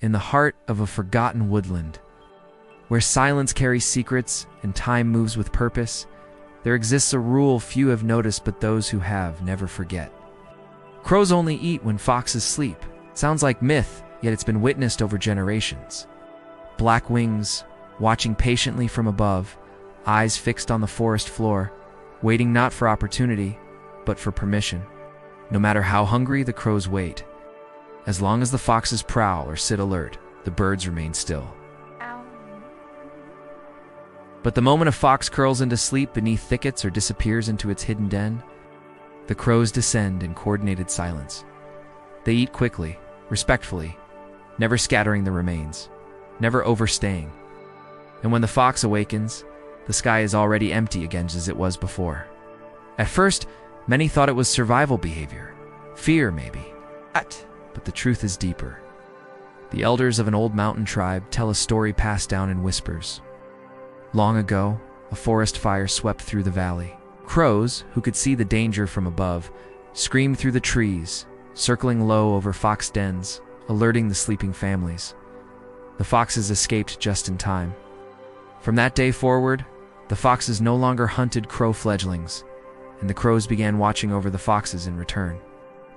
in the heart of a forgotten woodland. Where silence carries secrets and time moves with purpose, there exists a rule few have noticed but those who have never forget. Crows only eat when foxes sleep. Sounds like myth, yet it's been witnessed over generations. Black wings, watching patiently from above, eyes fixed on the forest floor, waiting not for opportunity, but for permission. No matter how hungry, the crows wait. As long as the foxes prowl or sit alert, the birds remain still. But the moment a fox curls into sleep beneath thickets or disappears into its hidden den, the crows descend in coordinated silence. They eat quickly, respectfully, never scattering the remains, never overstaying. And when the fox awakens, the sky is already empty again as it was before. At first, many thought it was survival behavior, fear maybe. But the truth is deeper. The elders of an old mountain tribe tell a story passed down in whispers. Long ago, a forest fire swept through the valley. Crows, who could see the danger from above, screamed through the trees, circling low over fox dens, alerting the sleeping families. The foxes escaped just in time. From that day forward, the foxes no longer hunted crow fledglings, and the crows began watching over the foxes in return.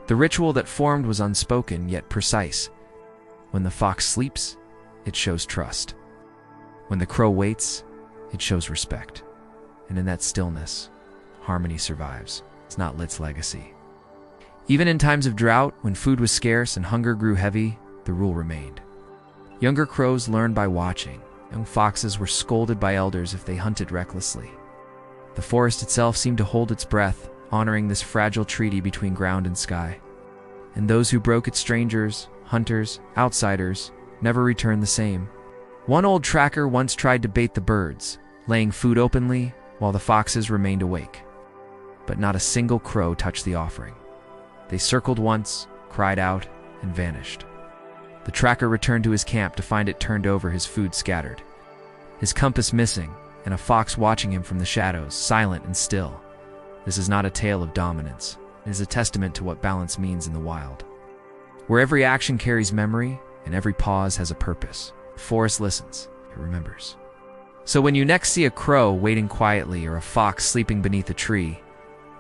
The ritual that formed was unspoken yet precise. When the fox sleeps, it shows trust. When the crow waits, it shows respect. And in that stillness, harmony survives. It's not lit's legacy. Even in times of drought, when food was scarce and hunger grew heavy, the rule remained. Younger crows learned by watching. Young foxes were scolded by elders if they hunted recklessly. The forest itself seemed to hold its breath, honoring this fragile treaty between ground and sky. And those who broke it, strangers, hunters, outsiders, never returned the same. One old tracker once tried to bait the birds, laying food openly while the foxes remained awake. But not a single crow touched the offering. They circled once, cried out, and vanished. The tracker returned to his camp to find it turned over, his food scattered, his compass missing, and a fox watching him from the shadows, silent and still. This is not a tale of dominance. It is a testament to what balance means in the wild. Where every action carries memory and every pause has a purpose. The forest listens, it remembers. So when you next see a crow waiting quietly or a fox sleeping beneath a tree,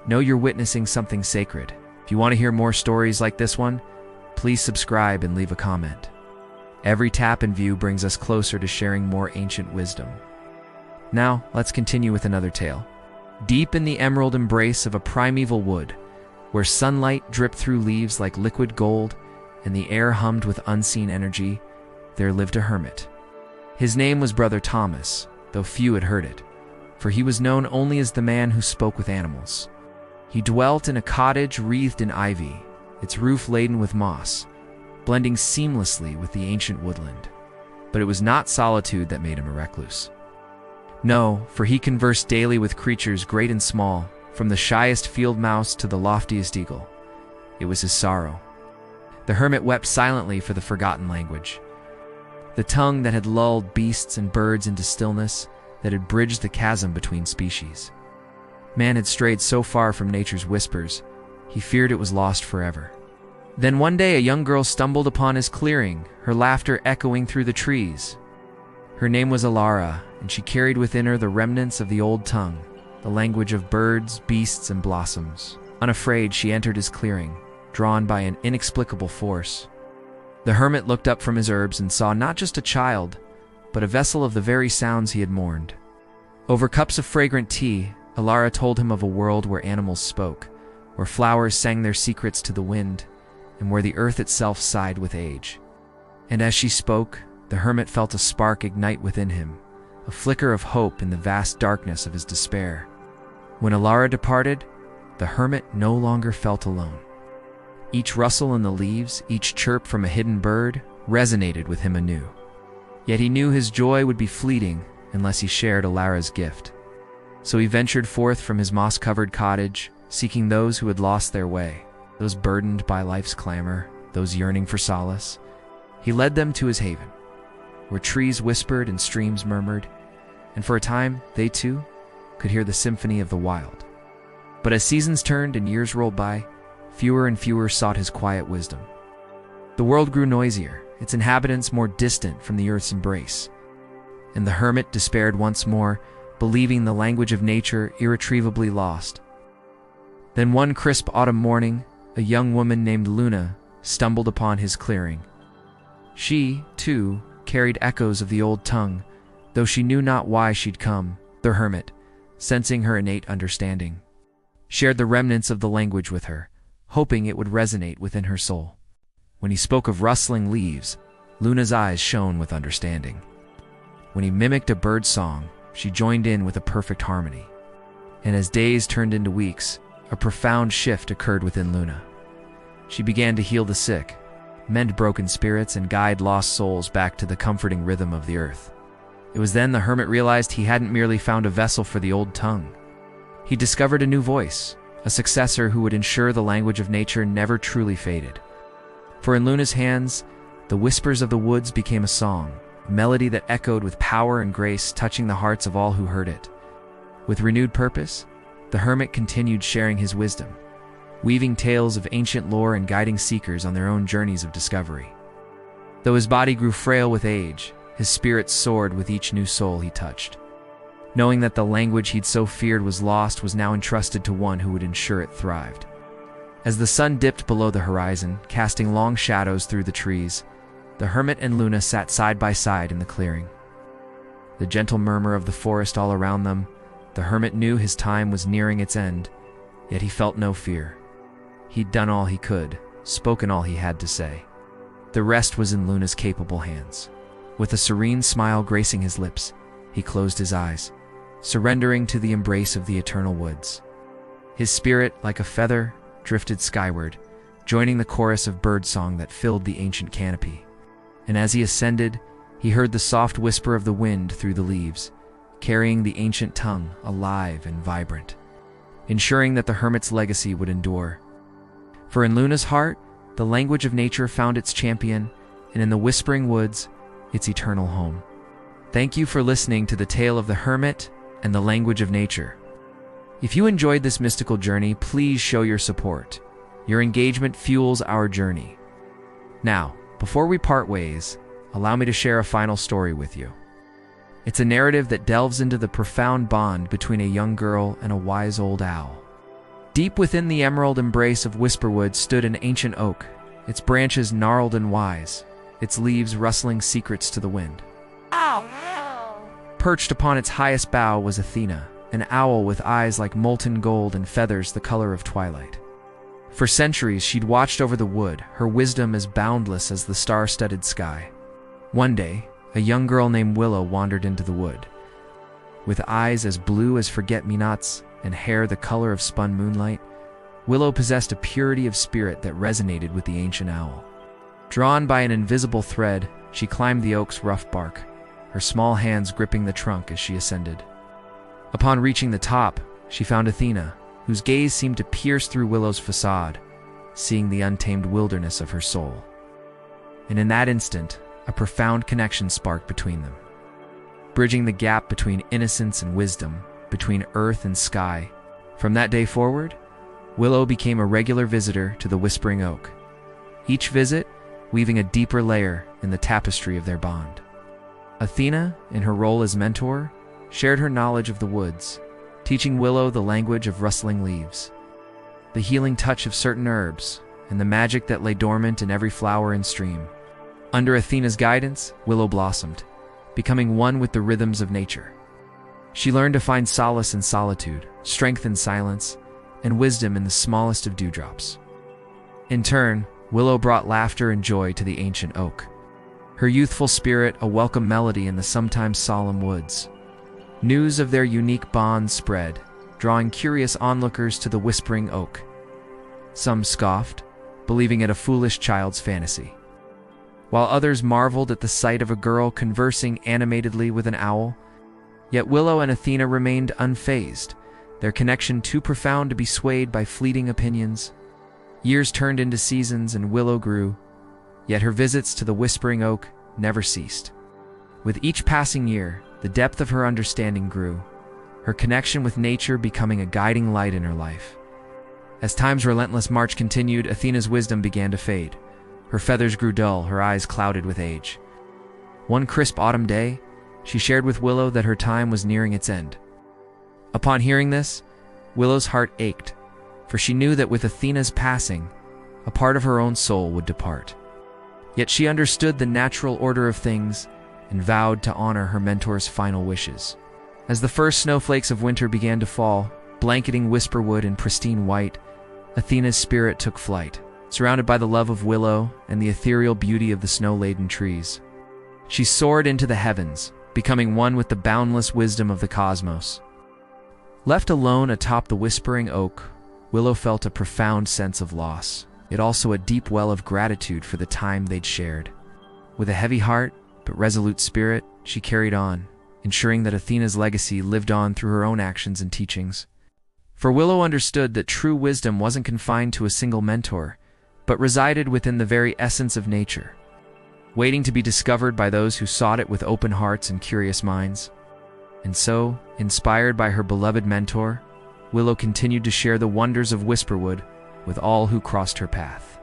know you're witnessing something sacred. If you want to hear more stories like this one, please subscribe and leave a comment. Every tap and view brings us closer to sharing more ancient wisdom. Now, let's continue with another tale. Deep in the emerald embrace of a primeval wood, where sunlight dripped through leaves like liquid gold and the air hummed with unseen energy, there lived a hermit. His name was Brother Thomas, though few had heard it, for he was known only as the man who spoke with animals. He dwelt in a cottage wreathed in ivy, its roof laden with moss, blending seamlessly with the ancient woodland. But it was not solitude that made him a recluse. No, for he conversed daily with creatures great and small, from the shyest field mouse to the loftiest eagle. It was his sorrow. The hermit wept silently for the forgotten language, the tongue that had lulled beasts and birds into stillness, that had bridged the chasm between species. Man had strayed so far from nature's whispers, he feared it was lost forever. Then one day a young girl stumbled upon his clearing, her laughter echoing through the trees. Her name was Alara, and she carried within her the remnants of the old tongue, the language of birds, beasts, and blossoms. Unafraid, she entered his clearing, drawn by an inexplicable force. The hermit looked up from his herbs and saw not just a child, but a vessel of the very sounds he had mourned. Over cups of fragrant tea, Alara told him of a world where animals spoke, where flowers sang their secrets to the wind, and where the earth itself sighed with age. And as she spoke, the hermit felt a spark ignite within him, a flicker of hope in the vast darkness of his despair. When Alara departed, the hermit no longer felt alone. Each rustle in the leaves, each chirp from a hidden bird, resonated with him anew. Yet he knew his joy would be fleeting unless he shared Alara's gift. So he ventured forth from his moss-covered cottage, seeking those who had lost their way, those burdened by life's clamor, those yearning for solace. He led them to his haven, where trees whispered and streams murmured, and for a time, they too could hear the symphony of the wild. But as seasons turned and years rolled by, fewer and fewer sought his quiet wisdom. The world grew noisier, its inhabitants more distant from the earth's embrace. And the hermit despaired once more, believing the language of nature irretrievably lost. Then one crisp autumn morning, a young woman named Luna stumbled upon his clearing. She, too, carried echoes of the old tongue, though she knew not why she'd come. The hermit, sensing her innate understanding, shared the remnants of the language with her, hoping it would resonate within her soul. When he spoke of rustling leaves, Luna's eyes shone with understanding. When he mimicked a bird song, she joined in with a perfect harmony. And as days turned into weeks, a profound shift occurred within Luna. She began to heal the sick, mend broken spirits, and guide lost souls back to the comforting rhythm of the earth. It was then the hermit realized he hadn't merely found a vessel for the old tongue. He discovered a new voice, a successor who would ensure the language of nature never truly faded. For in Luna's hands, the whispers of the woods became a song, a melody that echoed with power and grace, touching the hearts of all who heard it. With renewed purpose, the hermit continued sharing his wisdom, weaving tales of ancient lore and guiding seekers on their own journeys of discovery. Though his body grew frail with age, his spirit soared with each new soul he touched. Knowing that the language he'd so feared was lost was now entrusted to one who would ensure it thrived. As the sun dipped below the horizon, casting long shadows through the trees, the hermit and Luna sat side by side in the clearing. The gentle murmur of the forest all around them, the hermit knew his time was nearing its end, yet he felt no fear. He'd done all he could, spoken all he had to say. The rest was in Luna's capable hands. With a serene smile gracing his lips, he closed his eyes, surrendering to the embrace of the eternal woods. His spirit, like a feather, drifted skyward, joining the chorus of birdsong that filled the ancient canopy. And as he ascended, he heard the soft whisper of the wind through the leaves, carrying the ancient tongue alive and vibrant, ensuring that the hermit's legacy would endure. For in Luna's heart, the language of nature found its champion, and in the whispering woods, its eternal home. Thank you for listening to the tale of the hermit and the language of nature. If you enjoyed this mystical journey, please show your support. Your engagement fuels our journey. Now, before we part ways, allow me to share a final story with you. It's a narrative that delves into the profound bond between a young girl and a wise old owl. Deep within the emerald embrace of Whisperwood stood an ancient oak, its branches gnarled and wise, its leaves rustling secrets to the wind. Perched upon its highest bough was Athena, an owl with eyes like molten gold and feathers the color of twilight. For centuries she'd watched over the wood, her wisdom as boundless as the star-studded sky. One day, a young girl named Willow wandered into the wood. With eyes as blue as forget-me-nots and hair the color of spun moonlight, Willow possessed a purity of spirit that resonated with the ancient owl. Drawn by an invisible thread, she climbed the oak's rough bark, her small hands gripping the trunk as she ascended. Upon reaching the top, she found Athena, whose gaze seemed to pierce through Willow's facade, seeing the untamed wilderness of her soul. And in that instant, a profound connection sparked between them. Bridging the gap between innocence and wisdom, between earth and sky, from that day forward, Willow became a regular visitor to the Whispering Oak. Each visit, weaving a deeper layer in the tapestry of their bond. Athena, in her role as mentor, shared her knowledge of the woods, teaching Willow the language of rustling leaves, the healing touch of certain herbs, and the magic that lay dormant in every flower and stream. Under Athena's guidance, Willow blossomed, becoming one with the rhythms of nature. She learned to find solace in solitude, strength in silence, and wisdom in the smallest of dewdrops. In turn, Willow brought laughter and joy to the ancient oak, her youthful spirit a welcome melody in the sometimes solemn woods. News of their unique bond spread, drawing curious onlookers to the Whispering Oak. Some scoffed, believing it a foolish child's fantasy, while others marveled at the sight of a girl conversing animatedly with an owl. Yet Willow and Athena remained unfazed, their connection too profound to be swayed by fleeting opinions. Years turned into seasons and Willow grew, yet her visits to the Whispering Oak never ceased. With each passing year, the depth of her understanding grew, her connection with nature becoming a guiding light in her life. As time's relentless march continued, Athena's wisdom began to fade, Her feathers grew dull, her eyes clouded with age. One crisp autumn day, she shared with Willow that her time was nearing its end. Upon hearing this, Willow's heart ached, for she knew that with Athena's passing, a part of her own soul would depart. Yet she understood the natural order of things and vowed to honor her mentor's final wishes. As the first snowflakes of winter began to fall, blanketing Whisperwood in pristine white, Athena's spirit took flight, surrounded by the love of Willow and the ethereal beauty of the snow-laden trees. She soared into the heavens, becoming one with the boundless wisdom of the cosmos. Left alone atop the whispering oak, Willow felt a profound sense of loss, yet also a deep well of gratitude for the time they'd shared. With a heavy heart, but resolute spirit, she carried on, ensuring that Athena's legacy lived on through her own actions and teachings. For Willow understood that true wisdom wasn't confined to a single mentor, but resided within the very essence of nature, waiting to be discovered by those who sought it with open hearts and curious minds. And so, inspired by her beloved mentor, Willow continued to share the wonders of Whisperwood with all who crossed her path,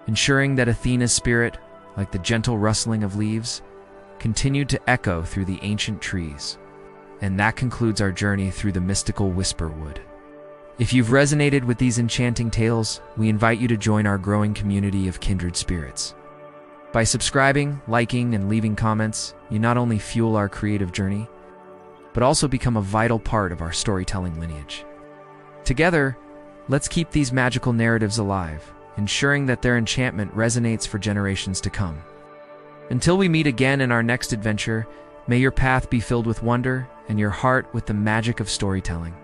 ensuring that Athena's spirit, like the gentle rustling of leaves, continued to echo through the ancient trees. And that concludes our journey through the mystical Whisperwood. If you've resonated with these enchanting tales, we invite you to join our growing community of kindred spirits. By subscribing, liking, and leaving comments, you not only fuel our creative journey, but also become a vital part of our storytelling lineage. Together, let's keep these magical narratives alive, ensuring that their enchantment resonates for generations to come. Until we meet again in our next adventure, may your path be filled with wonder and your heart with the magic of storytelling.